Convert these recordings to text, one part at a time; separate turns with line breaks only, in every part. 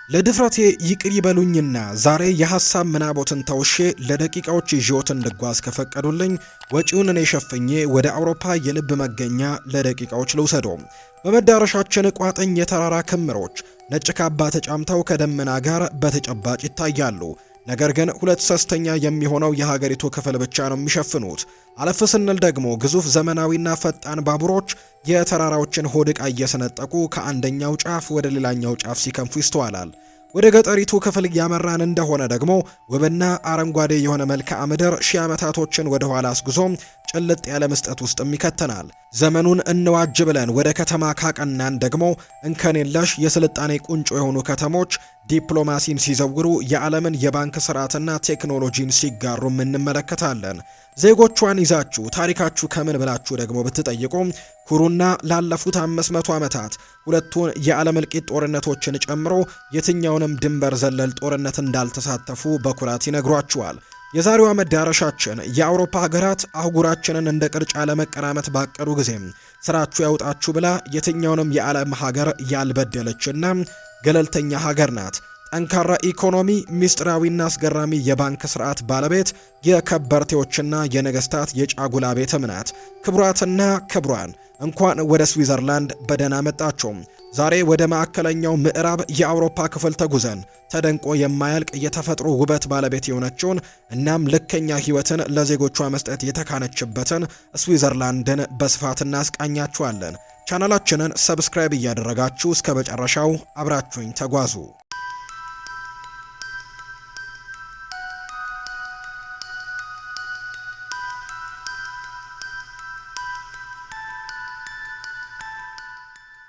ለድፍረቴ ይቅር ይበሉኝና ዛሬ የሐሳብ ምናቦትን ተውሼ ለደቂቃዎች ይዤዎት እንድጓዝ ከፈቀዱልኝ ወጪውን እኔ ሸፍኜ ወደ አውሮፓ የልብ መገኛ ለደቂቃዎች ልውሰዶ። በመዳረሻችን ቋጥኝ የተራራ ክምሮች ነጭ ካባ ተጫምተው ከደመና ጋር በተጨባጭ ይታያሉ። ነገር ግን 2/3 የሚሆነው የሀገሪቱ ክፍል ብቻ ነው የሚሸፍኑት። አለፍ ስንል ደግሞ ግዙፍ ዘመናዊና ፈጣን ባቡሮች የተራራዎችን ሆድ ዕቃ እየሰነጠቁ ከአንደኛው ጫፍ ወደ ሌላኛው ጫፍ ሲከንፉ ይስተዋላል። ወደ ገጠሪቱ ክፍል ያመራን እንደሆነ ደግሞ ውብና አረንጓዴ የሆነ መልክዓ ምድር ሺህ ዓመታቶችን ወደ ኋላ አስጉዞ ጭልጥ ያለ መስጠት ውስጥም ይከተናል። ዘመኑን እንዋጅ ብለን ወደ ከተማ ካቀናን ደግሞ እንከን የለሽ የስልጣኔ ቁንጮ የሆኑ ከተሞች ዲፕሎማሲን ሲዘውሩ የዓለምን የባንክ ስርዓትና ቴክኖሎጂን ሲጋሩም እንመለከታለን። ዜጎቿን ይዛችሁ ታሪካችሁ ከምን ብላችሁ ደግሞ ብትጠይቁ ኩሩና ላለፉት 500 ዓመታት ሁለቱን የዓለም እልቂት ጦርነቶችን ጨምሮ የትኛውንም ድንበር ዘለል ጦርነት እንዳልተሳተፉ በኩራት ይነግሯችኋል። የዛሬዋ መዳረሻችን የአውሮፓ ሀገራት አህጉራችንን እንደ ቅርጫ ለመቀራመት ባቀዱ ጊዜ ስራችሁ ያውጣችሁ ብላ የትኛውንም የዓለም ሀገር ያልበደለችና ገለልተኛ ሀገር ናት። ጠንካራ ኢኮኖሚ፣ ሚስጥራዊና አስገራሚ የባንክ ስርዓት ባለቤት፣ የከበርቴዎችና የነገስታት የጫጉላ ቤትም ናት። ክቡራትና ክቡራን እንኳን ወደ ስዊዘርላንድ በደህና መጣችሁ። ዛሬ ወደ ማዕከለኛው ምዕራብ የአውሮፓ ክፍል ተጉዘን ተደንቆ የማያልቅ የተፈጥሮ ውበት ባለቤት የሆነችውን እናም ልከኛ ህይወትን ለዜጎቿ መስጠት የተካነችበትን ስዊዘርላንድን በስፋት እናስቃኛችኋለን። ቻናላችንን ሰብስክራይብ እያደረጋችሁ እስከ መጨረሻው አብራችሁኝ ተጓዙ።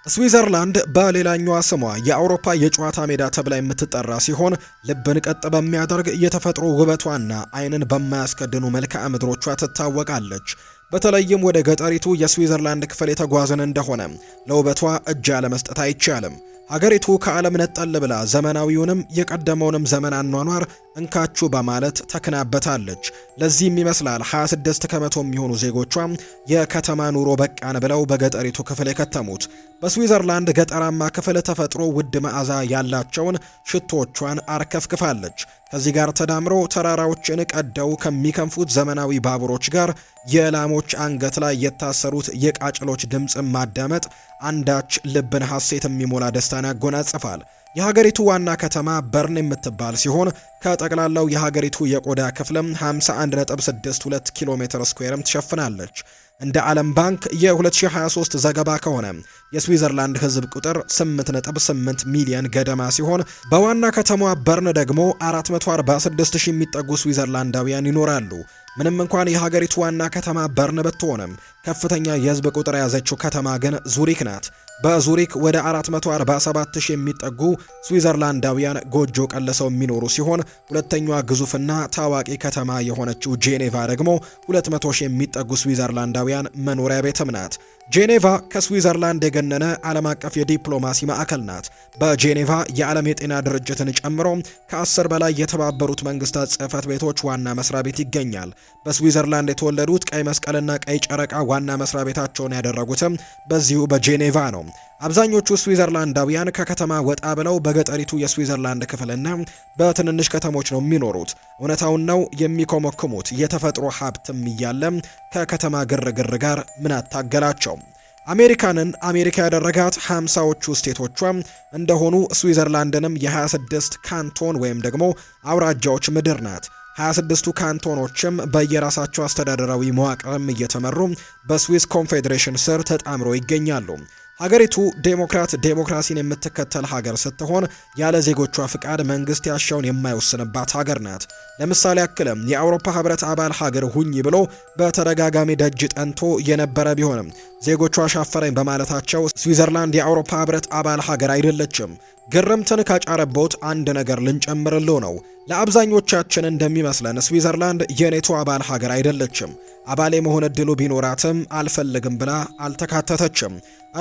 ስዊዘርላንድ በሌላኛዋ ስሟ የአውሮፓ የጨዋታ ሜዳ ተብላ የምትጠራ ሲሆን ልብን ቀጥ በሚያደርግ የተፈጥሮ ውበቷና ዓይንን በማያስከድኑ መልክዓ ምድሮቿ ትታወቃለች። በተለይም ወደ ገጠሪቱ የስዊዘርላንድ ክፍል የተጓዘን እንደሆነ ለውበቷ እጅ ያለመስጠት አይቻልም። ሀገሪቱ ከዓለም ነጠል ብላ ዘመናዊውንም የቀደመውንም ዘመን አኗኗር እንካችሁ በማለት ተክናበታለች። ለዚህም ይመስላል 26 ከመቶ የሚሆኑ ዜጎቿ የከተማ ኑሮ በቃን ብለው በገጠሪቱ ክፍል የከተሙት። በስዊዘርላንድ ገጠራማ ክፍል ተፈጥሮ ውድ መዓዛ ያላቸውን ሽቶቿን አርከፍክፋለች። ከዚህ ጋር ተዳምሮ ተራራዎችን ቀደው ከሚከንፉት ዘመናዊ ባቡሮች ጋር የላሞች አንገት ላይ የታሰሩት የቃጭሎች ድምጽ ማዳመጥ አንዳች ልብን ሐሴት የሚሞላ ደስታን ያጎናጽፋል። የሀገሪቱ ዋና ከተማ በርን የምትባል ሲሆን ከጠቅላላው የሀገሪቱ የቆዳ ክፍልም 51.62 ኪሎ ሜትር ስኩዌርም ትሸፍናለች። እንደ ዓለም ባንክ የ2023 ዘገባ ከሆነ የስዊዘርላንድ ሕዝብ ቁጥር 8.8 ሚሊዮን ገደማ ሲሆን በዋና ከተማዋ በርን ደግሞ 446,000 የሚጠጉ ስዊዘርላንዳውያን ይኖራሉ። ምንም እንኳን የሀገሪቱ ዋና ከተማ በርን ብትሆንም ከፍተኛ የህዝብ ቁጥር የያዘችው ከተማ ግን ዙሪክ ናት። በዙሪክ ወደ 447,000 የሚጠጉ ስዊዘርላንዳውያን ጎጆ ቀልሰው የሚኖሩ ሲሆን ሁለተኛዋ ግዙፍና ታዋቂ ከተማ የሆነችው ጄኔቫ ደግሞ 200,000 የሚጠጉ ስዊዘርላንዳውያን መኖሪያ ቤትም ናት። ጄኔቫ ከስዊዘርላንድ የገነነ ዓለም አቀፍ የዲፕሎማሲ ማዕከል ናት። በጄኔቫ የዓለም የጤና ድርጅትን ጨምሮ ከ10 በላይ የተባበሩት መንግስታት ጽሕፈት ቤቶች ዋና መስሪያ ቤት ይገኛል። በስዊዘርላንድ የተወለዱት ቀይ መስቀልና ቀይ ጨረቃ ዋና መስሪያ ቤታቸውን ያደረጉትም በዚሁ በጄኔቫ ነው። አብዛኞቹ ስዊዘርላንዳውያን ከከተማ ወጣ ብለው በገጠሪቱ የስዊዘርላንድ ክፍልና በትንንሽ ከተሞች ነው የሚኖሩት። እውነታውን ነው የሚኮመክሙት። የተፈጥሮ ሀብትም እያለ ከከተማ ግርግር ጋር ምን አታገላቸው? አሜሪካንን አሜሪካ ያደረጋት 50ዎቹ ስቴቶቿ እንደሆኑ ስዊዘርላንድንም የ26 ካንቶን ወይም ደግሞ አውራጃዎች ምድር ናት። 26ቱ ካንቶኖችም በየራሳቸው አስተዳደራዊ መዋቅርም እየተመሩ በስዊስ ኮንፌዴሬሽን ስር ተጣምረው ይገኛሉ። ሀገሪቱ ዴሞክራሲን የምትከተል ሀገር ስትሆን ያለ ዜጎቿ ፍቃድ መንግስት ያሻውን የማይወስንባት ሀገር ናት። ለምሳሌ ያክልም የአውሮፓ ህብረት አባል ሀገር ሁኝ ብሎ በተደጋጋሚ ደጅ ጠንቶ የነበረ ቢሆንም ዜጎቿ አሻፈረኝ በማለታቸው ስዊዘርላንድ የአውሮፓ ህብረት አባል ሀገር አይደለችም። ግርምትን ካጫረቦት አንድ ነገር ልንጨምርሎ ነው። ለአብዛኞቻችን እንደሚመስለን ስዊዘርላንድ የኔቶ አባል ሀገር አይደለችም። አባል የመሆን እድሉ ቢኖራትም አልፈልግም ብላ አልተካተተችም።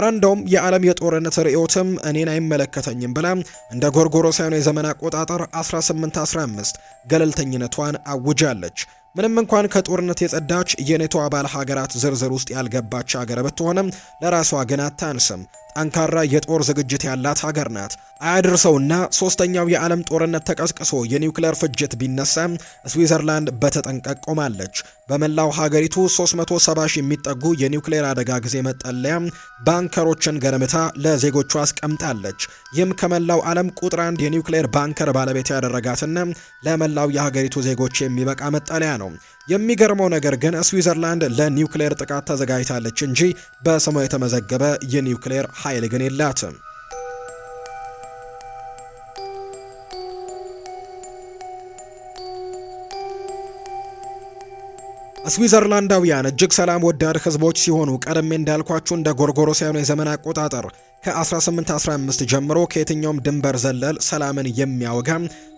እንደውም የዓለም የጦርነት ርዕዮትም እኔን አይመለከተኝም ብላ እንደ ጎርጎሮሳውያኑ የዘመን አቆጣጠር 1815 ገለልተኝነቷን አውጃለች። ምንም እንኳን ከጦርነት የጸዳች የኔቶ አባል ሀገራት ዝርዝር ውስጥ ያልገባች ሀገር ብትሆንም ለራሷ ግን አታንስም። ጠንካራ የጦር ዝግጅት ያላት ሀገር ናት። አያድርሰውና ሶስተኛው የዓለም ጦርነት ተቀስቅሶ የኒውክሌር ፍጅት ቢነሳ ስዊዘርላንድ በተጠንቀቅ ቆማለች። በመላው ሀገሪቱ 370 ሺህ የሚጠጉ የኒውክሌር አደጋ ጊዜ መጠለያ ባንከሮችን ገንብታ ለዜጎቿ አስቀምጣለች። ይህም ከመላው ዓለም ቁጥር 1 የኒውክሌር ባንከር ባለቤት ያደረጋትና ለመላው የሀገሪቱ ዜጎች የሚበቃ መጠለያ ነው። የሚገርመው ነገር ግን ስዊዘርላንድ ለኒውክሌር ጥቃት ተዘጋጅታለች እንጂ በስሟ የተመዘገበ የኒውክሌር ኃይል ግን የላትም። ስዊዘርላንዳውያን እጅግ ሰላም ወዳድ ህዝቦች ሲሆኑ ቀደም እንዳልኳችሁ እንደ ጎርጎሮሳውያኑ የዘመን አቆጣጠር ከ1815 ጀምሮ ከየትኛውም ድንበር ዘለል ሰላምን የሚያወጋ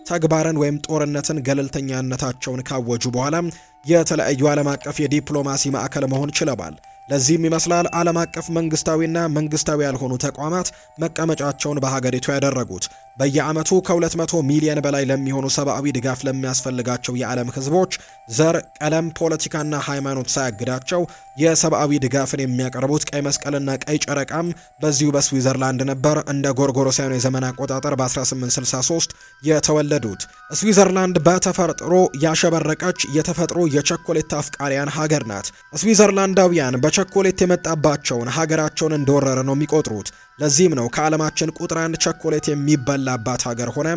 ተግባርን ወይም ጦርነትን ገለልተኛነታቸውን ካወጁ በኋላ የተለያዩ ዓለም አቀፍ የዲፕሎማሲ ማዕከል መሆን ችለዋል። ለዚህም ይመስላል ዓለም አቀፍ መንግስታዊና መንግስታዊ ያልሆኑ ተቋማት መቀመጫቸውን በሀገሪቱ ያደረጉት። በየዓመቱ ከ200 ሚሊዮን በላይ ለሚሆኑ ሰብአዊ ድጋፍ ለሚያስፈልጋቸው የዓለም ህዝቦች ዘር፣ ቀለም፣ ፖለቲካና ሃይማኖት ሳያግዳቸው የሰብአዊ ድጋፍን የሚያቀርቡት ቀይ መስቀልና ቀይ ጨረቃም በዚሁ በስዊዘርላንድ ነበር እንደ ጎርጎሮሳውያኑ የዘመን አቆጣጠር በ1863 የተወለዱት። ስዊዘርላንድ በተፈጥሮ ያሸበረቀች የተፈጥሮ የቸኮሌት አፍቃሪያን ሀገር ናት። ስዊዘርላንዳውያን በቸኮሌት የመጣባቸውን ሀገራቸውን እንደወረረ ነው የሚቆጥሩት። ለዚህም ነው ከዓለማችን ቁጥር 1 ቸኮሌት የሚበላባት ሀገር ሆነ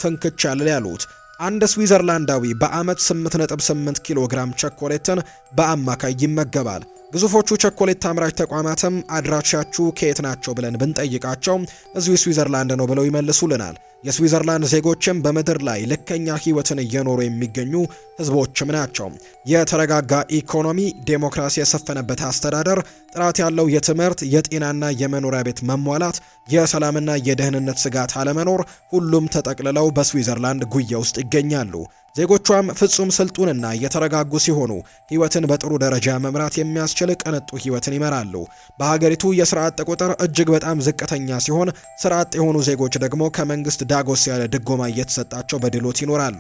ፍንክች ያለ ያሉት። አንድ ስዊዘርላንዳዊ በአመት 8.8 ኪሎ ግራም ቸኮሌትን በአማካይ ይመገባል። ግዙፎቹ ቸኮሌት አምራች ተቋማትም አድራሻችሁ ከየት ናቸው ብለን ብንጠይቃቸው እዚሁ ስዊዘርላንድ ነው ብለው ይመልሱልናል። የስዊዘርላንድ ዜጎችም በምድር ላይ ልከኛ ህይወትን እየኖሩ የሚገኙ ህዝቦችም ናቸው። የተረጋጋ ኢኮኖሚ፣ ዴሞክራሲ የሰፈነበት አስተዳደር፣ ጥራት ያለው የትምህርት፣ የጤናና የመኖሪያ ቤት መሟላት፣ የሰላምና የደህንነት ስጋት አለመኖር ሁሉም ተጠቅልለው በስዊዘርላንድ ጉያ ውስጥ ይገኛሉ። ዜጎቿም ፍጹም ስልጡንና የተረጋጉ ሲሆኑ ህይወትን በጥሩ ደረጃ መምራት የሚያስችል ቅንጡ ህይወትን ይመራሉ። በሀገሪቱ የስራ አጥ ቁጥር እጅግ በጣም ዝቅተኛ ሲሆን ስራ አጥ የሆኑ ዜጎች ደግሞ ከመንግስት ዳጎስ ያለ ድጎማ እየተሰጣቸው በድሎት ይኖራሉ።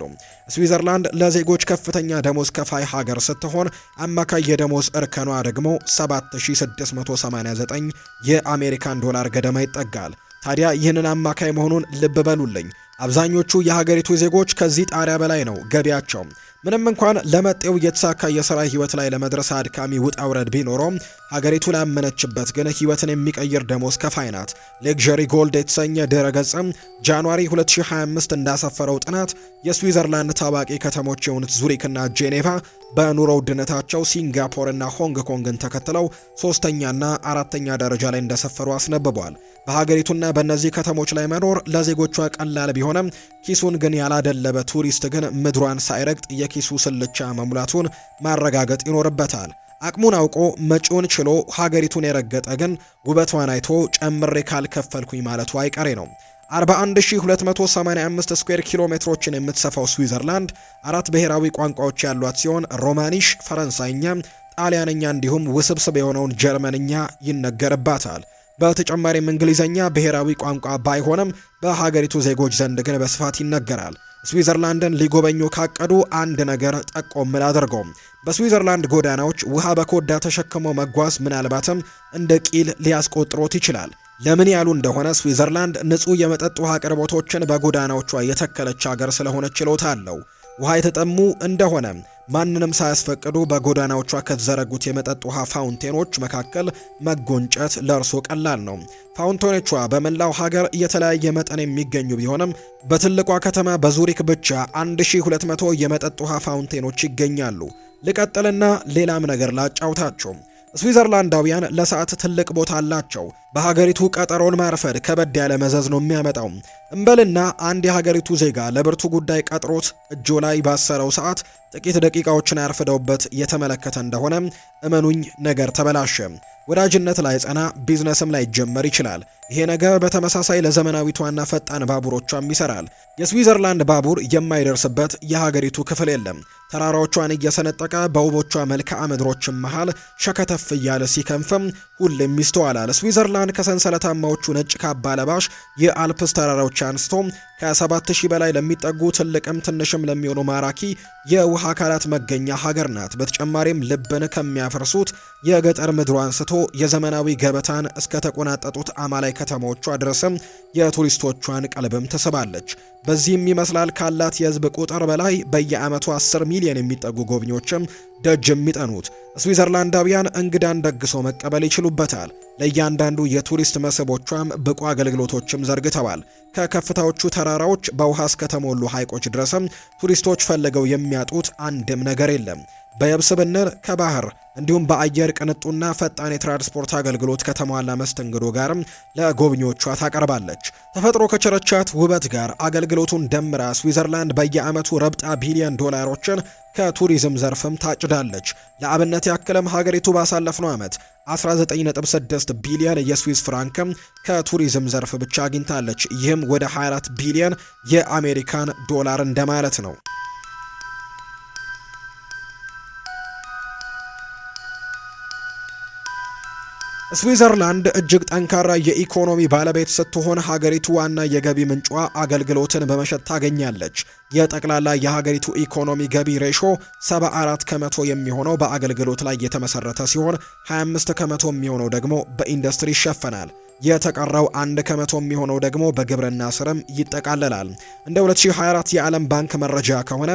ስዊዘርላንድ ለዜጎች ከፍተኛ ደሞዝ ከፋይ ሀገር ስትሆን አማካይ የደሞዝ እርከኗ ደግሞ 7689 የአሜሪካን ዶላር ገደማ ይጠጋል። ታዲያ ይህንን አማካይ መሆኑን ልብ በሉልኝ። አብዛኞቹ የሀገሪቱ ዜጎች ከዚህ ጣሪያ በላይ ነው ገቢያቸው። ምንም እንኳን ለመጤው የተሳካ የሥራ ህይወት ላይ ለመድረስ አድካሚ ውጣ ውረድ ቢኖረውም ሀገሪቱ ላመነችበት ግን ህይወትን የሚቀይር ደሞዝ ከፋይ ናት። ሌክዠሪ ጎልድ የተሰኘ ድረገጽም ጃንዋሪ 2025 እንዳሰፈረው ጥናት የስዊዘርላንድ ታዋቂ ከተሞች የሆኑት ዙሪክና ጄኔቫ በኑሮ ውድነታቸው ሲንጋፖርና ሆንግ ኮንግን ተከትለው 3ኛና 4ኛ ደረጃ ላይ እንደሰፈሩ አስነብቧል። በሀገሪቱና በእነዚህ ከተሞች ላይ መኖር ለዜጎቿ ቀላል ቢሆንም ኪሱን ግን ያላደለበ ቱሪስት ግን ምድሯን ሳይረግጥ የኪሱ ስልቻ መሙላቱን ማረጋገጥ ይኖርበታል። አቅሙን አውቆ መጪውን ችሎ ሀገሪቱን የረገጠ ግን ውበቷን አይቶ ጨምሬ ካልከፈልኩኝ ማለቱ አይቀሬ ነው። 41285 ስኩዌር ኪሎ ሜትሮችን የምትሰፋው ስዊዘርላንድ 4 ብሔራዊ ቋንቋዎች ያሏት ሲሆን ሮማኒሽ፣ ፈረንሳይኛ፣ ጣሊያንኛ እንዲሁም ውስብስብ የሆነውን ጀርመንኛ ይነገርባታል። በተጨማሪም እንግሊዘኛ ብሔራዊ ቋንቋ ባይሆንም በሀገሪቱ ዜጎች ዘንድ ግን በስፋት ይነገራል። ስዊዘርላንድን ሊጎበኙ ካቀዱ አንድ ነገር ጠቆም ላድርገው። በስዊዘርላንድ ጎዳናዎች ውሃ በኮዳ ተሸክሞ መጓዝ ምናልባትም እንደ ቂል ሊያስቆጥሮት ይችላል። ለምን ያሉ እንደሆነ ስዊዘርላንድ ንጹህ የመጠጥ ውሃ አቅርቦቶችን በጎዳናዎቿ የተከለች ሀገር ስለሆነች ችሎታ አለው። ውሃ የተጠሙ እንደሆነ ማንንም ሳያስፈቅዱ በጎዳናዎቿ ከተዘረጉት የመጠጥ ውሃ ፋውንቴኖች መካከል መጎንጨት ለእርሶ ቀላል ነው። ፋውንቴኖቿ በመላው ሀገር የተለያየ መጠን የሚገኙ ቢሆንም በትልቋ ከተማ በዙሪክ ብቻ 1200 የመጠጥ ውሃ ፋውንቴኖች ይገኛሉ። ልቀጥልና ሌላም ነገር ላጫውታችሁ። ስዊዘርላንዳውያን ለሰዓት ትልቅ ቦታ አላቸው። በሀገሪቱ ቀጠሮን ማርፈድ ከበድ ያለ መዘዝ ነው የሚያመጣው። እንበልና አንድ የሀገሪቱ ዜጋ ለብርቱ ጉዳይ ቀጥሮት እጆ ላይ ባሰረው ሰዓት ጥቂት ደቂቃዎችን ያርፍደውበት የተመለከተ እንደሆነ እመኑኝ ነገር ተበላሸ። ወዳጅነት ላይ ጸና፣ ቢዝነስም ላይ ጀመር ይችላል። ይሄ ነገር በተመሳሳይ ለዘመናዊቷና ፈጣን ባቡሮቿም ይሰራል። የስዊዘርላንድ ባቡር የማይደርስበት የሀገሪቱ ክፍል የለም። ተራራዎቿን እየሰነጠቀ በውቦቿ መልክዓ ምድሮችም መሃል ሸከተፍ እያለ ሲከንፍም ሁሌም ይስተዋላል። ስዊዘርላንድ ከሰንሰለታማዎቹ ነጭ ካባ ለባሽ የአልፕስ ተራራዎች አንስቶ ከ7000 በላይ ለሚጠጉ ትልቅም ትንሽም ለሚሆኑ ማራኪ የውሃ አካላት መገኛ ሀገር ናት። በተጨማሪም ልብን ከሚያፈርሱት የገጠር ምድሩ አንስቶ የዘመናዊ ገበታን እስከ ተቆናጠጡት አማላይ ከተሞቿ ድረስም የቱሪስቶቿን ቀልብም ትስባለች። በዚህም ይመስላል ካላት የህዝብ ቁጥር በላይ በየዓመቱ 10 ሚሊዮን የሚጠጉ ጎብኚዎችም ደጅ የሚጠኑት። ስዊዘርላንዳውያን እንግዳን ደግሶ መቀበል ይችሉበታል። ለእያንዳንዱ የቱሪስት መስህቦቿም ብቁ አገልግሎቶችም ዘርግተዋል። ከከፍታዎቹ ተራራዎች በውሃ እስከተሞሉ ሐይቆች ድረስም ቱሪስቶች ፈልገው የሚያጡት አንድም ነገር የለም። በየብስ ብንል ከባህር እንዲሁም በአየር ቅንጡና ፈጣን የትራንስፖርት አገልግሎት ከተሟላ መስተንግዶ ጋርም ለጎብኚዎቿ ታቀርባለች። ተፈጥሮ ከቸረቻት ውበት ጋር አገልግሎቱን ደምራ ስዊዘርላንድ በየዓመቱ ረብጣ ቢሊዮን ዶላሮችን ከቱሪዝም ዘርፍም ታጭዳለች። ለአብነት ያክልም ሀገሪቱ ባሳለፍነው ዓመት 19.6 ቢሊዮን የስዊዝ ፍራንክም ከቱሪዝም ዘርፍ ብቻ አግኝታለች። ይህም ወደ 24 ቢሊዮን የአሜሪካን ዶላር እንደማለት ነው። ስዊዘርላንድ እጅግ ጠንካራ የኢኮኖሚ ባለቤት ስትሆን ሀገሪቱ ዋና የገቢ ምንጯ አገልግሎትን በመሸጥ ታገኛለች። የጠቅላላ የሀገሪቱ ኢኮኖሚ ገቢ ሬሾ 74 ከመቶ የሚሆነው በአገልግሎት ላይ የተመሰረተ ሲሆን 25 ከመቶ የሚሆነው ደግሞ በኢንዱስትሪ ይሸፈናል። የተቀረው 1 ከመቶ የሚሆነው ደግሞ በግብርና ስርም ይጠቃለላል። እንደ 2024 የዓለም ባንክ መረጃ ከሆነ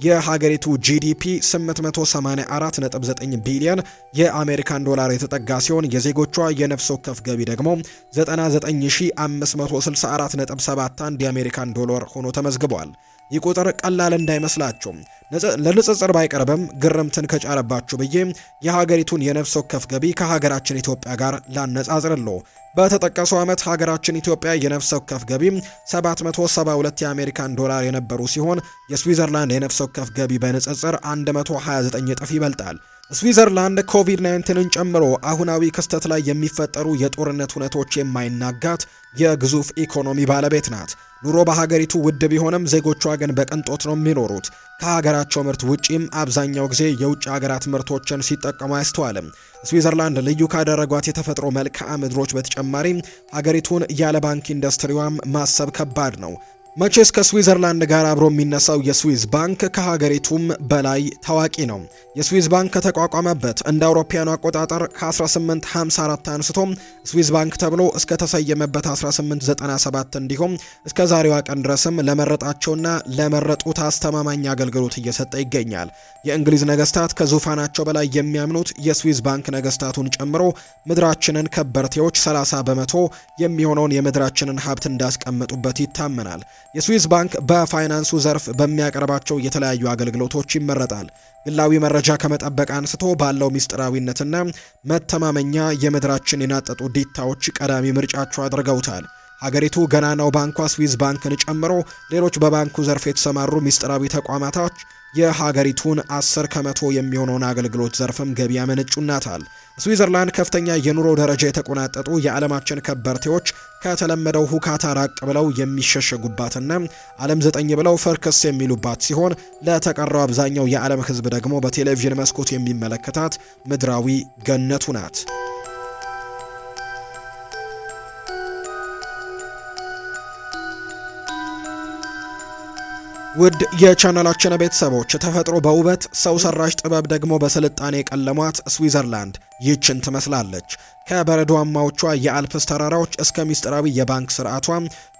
የሀገሪቱ ጂዲፒ 884.9 ቢሊዮን የአሜሪካን ዶላር የተጠጋ ሲሆን የዜጎቿ የነፍስ ወከፍ ገቢ ደግሞ 99564.71 የአሜሪካን ዶላር ሆኖ ተመዝግቧል። ይህ ቁጥር ቀላል እንዳይመስላችሁ ለንጽጽር ባይቀርብም ግርምትን ከጫረባችሁ ብዬ የሀገሪቱን የነፍስ ወከፍ ገቢ ከሀገራችን ኢትዮጵያ ጋር ላነጻጽርሎ። በተጠቀሰው ዓመት ሀገራችን ኢትዮጵያ የነፍስ ወከፍ ገቢ 772 የአሜሪካን ዶላር የነበሩ ሲሆን የስዊዘርላንድ የነፍስ ወከፍ ገቢ በንጽጽር 129 እጥፍ ይበልጣል። ስዊዘርላንድ ኮቪድ-19ን ጨምሮ አሁናዊ ክስተት ላይ የሚፈጠሩ የጦርነት ሁነቶች የማይናጋት የግዙፍ ኢኮኖሚ ባለቤት ናት። ኑሮ በሀገሪቱ ውድ ቢሆንም ዜጎቿ ግን በቅንጦት ነው የሚኖሩት። ከሀገራቸው ምርት ውጪም አብዛኛው ጊዜ የውጭ ሀገራት ምርቶችን ሲጠቀሙ አያስተዋልም። ስዊዘርላንድ ልዩ ካደረጓት የተፈጥሮ መልክዓ ምድሮች በተጨማሪ ሀገሪቱን ያለ ባንክ ኢንዱስትሪዋም ማሰብ ከባድ ነው። መቼስ ከስዊዘርላንድ ጋር አብሮ የሚነሳው የስዊዝ ባንክ ከሀገሪቱም በላይ ታዋቂ ነው። የስዊዝ ባንክ ከተቋቋመበት እንደ አውሮፓውያኑ አቆጣጠር ከ1854 አንስቶ ስዊዝ ባንክ ተብሎ እስከ ተሰየመበት 1897 እንዲሁም እስከ ዛሬዋ ቀን ድረስም ለመረጣቸውና ለመረጡት አስተማማኝ አገልግሎት እየሰጠ ይገኛል። የእንግሊዝ ነገስታት ከዙፋናቸው በላይ የሚያምኑት የስዊዝ ባንክ ነገስታቱን ጨምሮ ምድራችንን ከበርቴዎች 30 በመቶ የሚሆነውን የምድራችንን ሀብት እንዳስቀመጡበት ይታመናል። የስዊዝ ባንክ በፋይናንሱ ዘርፍ በሚያቀርባቸው የተለያዩ አገልግሎቶች ይመረጣል። ግላዊ መረጃ ከመጠበቅ አንስቶ ባለው ሚስጥራዊነትና መተማመኛ የምድራችን የናጠጡ ዲታዎች ቀዳሚ ምርጫቸው አድርገውታል። ሀገሪቱ ገናናው ባንኳ ስዊዝ ባንክን ጨምሮ ሌሎች በባንኩ ዘርፍ የተሰማሩ ሚስጥራዊ ተቋማቶች የሀገሪቱን 10 ከመቶ የሚሆነውን አገልግሎት ዘርፍም ገቢ ያመነጩናታል። ስዊዘርላንድ ከፍተኛ የኑሮ ደረጃ የተቆናጠጡ የዓለማችን ከበርቴዎች ከተለመደው ሁካታ ራቅ ብለው የሚሸሸጉባትና ዓለም 9 ብለው ፈርከስ የሚሉባት ሲሆን ለተቀረው አብዛኛው የዓለም ሕዝብ ደግሞ በቴሌቪዥን መስኮት የሚመለከታት ምድራዊ ገነቱ ናት። ውድ የቻናላችን ቤተሰቦች ተፈጥሮ በውበት ሰው ሰራሽ ጥበብ ደግሞ በስልጣኔ የቀለሟት ስዊዘርላንድ ይህችን ትመስላለች። ከበረዷማዎቿ የአልፕስ ተራራዎች እስከ ሚስጥራዊ የባንክ ስርዓቷ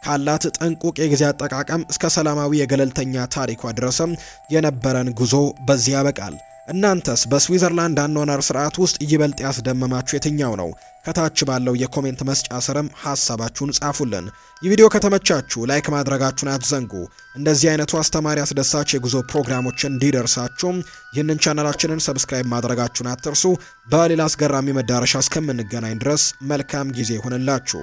ካላት ጥንቁቅ የጊዜ አጠቃቀም እስከ ሰላማዊ የገለልተኛ ታሪኳ ድረስም የነበረን ጉዞ በዚህ ያበቃል። እናንተስ በስዊዘርላንድ አኗኗር ስርዓት ውስጥ ይበልጥ ያስደመማችሁ የትኛው ነው? ከታች ባለው የኮሜንት መስጫ ስርም ሐሳባችሁን ጻፉልን። ይህ ቪዲዮ ከተመቻችሁ ላይክ ማድረጋችሁን አትዘንጉ። እንደዚህ አይነቱ አስተማሪ አስደሳች የጉዞ ፕሮግራሞችን እንዲደርሳችሁ ይህንን ቻናላችንን ሰብስክራይብ ማድረጋችሁን አትርሱ። በሌላ አስገራሚ መዳረሻ እስከምንገናኝ ድረስ መልካም ጊዜ ይሁንላችሁ።